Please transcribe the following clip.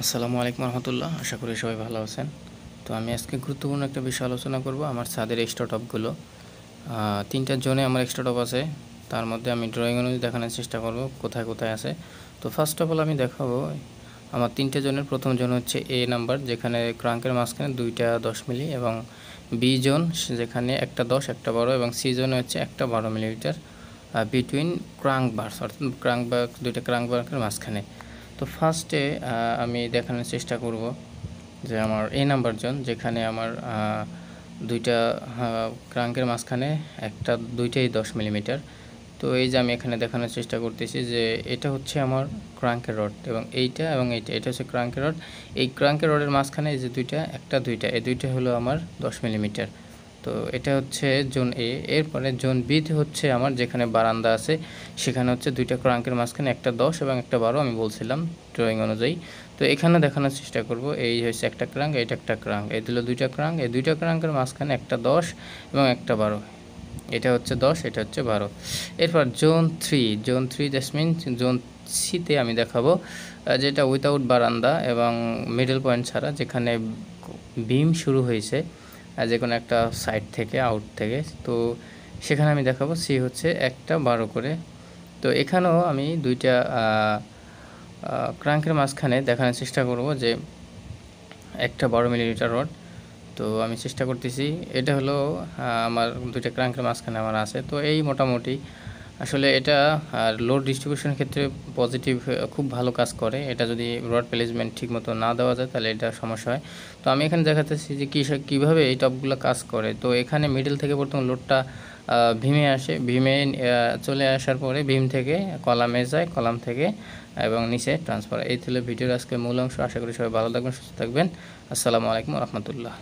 আসসালামু আলাইকুম রহমতুল্লাহ। আশা করি সবাই ভালো আছেন। তো আমি আজকে গুরুত্বপূর্ণ একটা বিষয় আলোচনা করব, আমার ছাদের এক্সট্রা টপগুলো। তিনটা জোনে আমার এক্সট্রা টপ আছে, তার মধ্যে আমি ড্রয়িং অনুযায়ী দেখানোর চেষ্টা করব কোথায় কোথায় আছে। তো ফার্স্ট অফ অল আমি দেখাবো আমার তিনটে জোনের প্রথম জোন হচ্ছে এ নাম্বার, যেখানে ক্রাঙ্কের মাঝখানে দুইটা 10 মিলি, এবং বি জোন যেখানে একটা 10 একটা 12, এবং সি জোনে হচ্ছে একটা 12 মিলিমিটার বিটুইন ক্রাঙ্ক বার্স, অর্থাৎ ক্রাঙ্ক বার্ক দুইটা ক্রাঙ্ক বার্কের মাঝখানে। তো ফার্স্টে আমি দেখানোর চেষ্টা করব যে আমার এ নাম্বার জোন, যেখানে আমার দুইটা ক্রাঙ্কের মাঝখানে দুইটাই 10 মিলিমিটার। তো এই যে আমি এখানে দেখানোর চেষ্টা করতেছি যে এটা হচ্ছে আমার ক্রাঙ্কের রড, এবং এটা হচ্ছে ক্রাঙ্কের রড। এই ক্রাঙ্কের রডের মাঝখানে এই যে দুইটা এই দুইটা হলো আমার 10 মিলিমিটার। তো এটা হচ্ছে জোন এ। এরপরে জোন বিতে হচ্ছে আমার যেখানে বারান্দা আছে, সেখানে হচ্ছে দুইটা ক্রাঙ্কের মাঝখানে একটা 10 এবং একটা 12 আমি বলছিলাম ড্রয়িং অনুযায়ী। তো এখানে দেখানোর চেষ্টা করব, এই হচ্ছে একটা ক্রাঙ্ক, এটা একটা ক্রাঙ্ক, এই দিল দুইটা ক্রাঙ্ক, এই দুইটা ক্রাঙ্কের মাঝখানে একটা 10 এবং একটা 12, এটা হচ্ছে 10, এটা হচ্ছে 12। এরপর zone three that's mean zone সিতে আমি দেখাবো যেটা উইথাউট বারান্দা এবং মিডল পয়েন্ট ছাড়া, যেখানে বিম শুরু হয়েছে যে কোনো একটা সাইড থেকে, আউট থেকে। তো সেখানে আমি দেখাবো সি হচ্ছে একটা 12 করে। তো এখানেও আমি দুইটা ক্রাঙ্কের মাঝখানে দেখানোর চেষ্টা করব যে একটা 12 মিলিমিটার রড। তো আমি চেষ্টা করতেছি, এটা হলো আমার দুইটা ক্রাঙ্কের মাঝখানে আমার আছে। তো এই মোটামুটি আসলে এটা লোড ডিস্ট্রিবিউশনের ক্ষেত্রে পজিটিভ, খুব ভালো কাজ করে। এটা যদি রড প্লেসমেন্ট ঠিকমতো না দেওয়া যায় তাহলে এটা সমস্যা হয়। তো আমি এখানে দেখাতেছি যে কীভাবে এই টপগুলো কাজ করে। তো এখানে মিডল থেকে প্রথম লোডটা ভীমে আসে, ভীমে চলে আসার পরে ভীম থেকে কলামে যায়, কলাম থেকে এবং নিচে ট্রান্সফার। এই ছিল ভিডিওর আজকে মূল অংশ। আশা করি সবাই ভালো থাকবেন, সুস্থ থাকবেন। আসসালামু আলাইকুম রহমতুল্লাহ।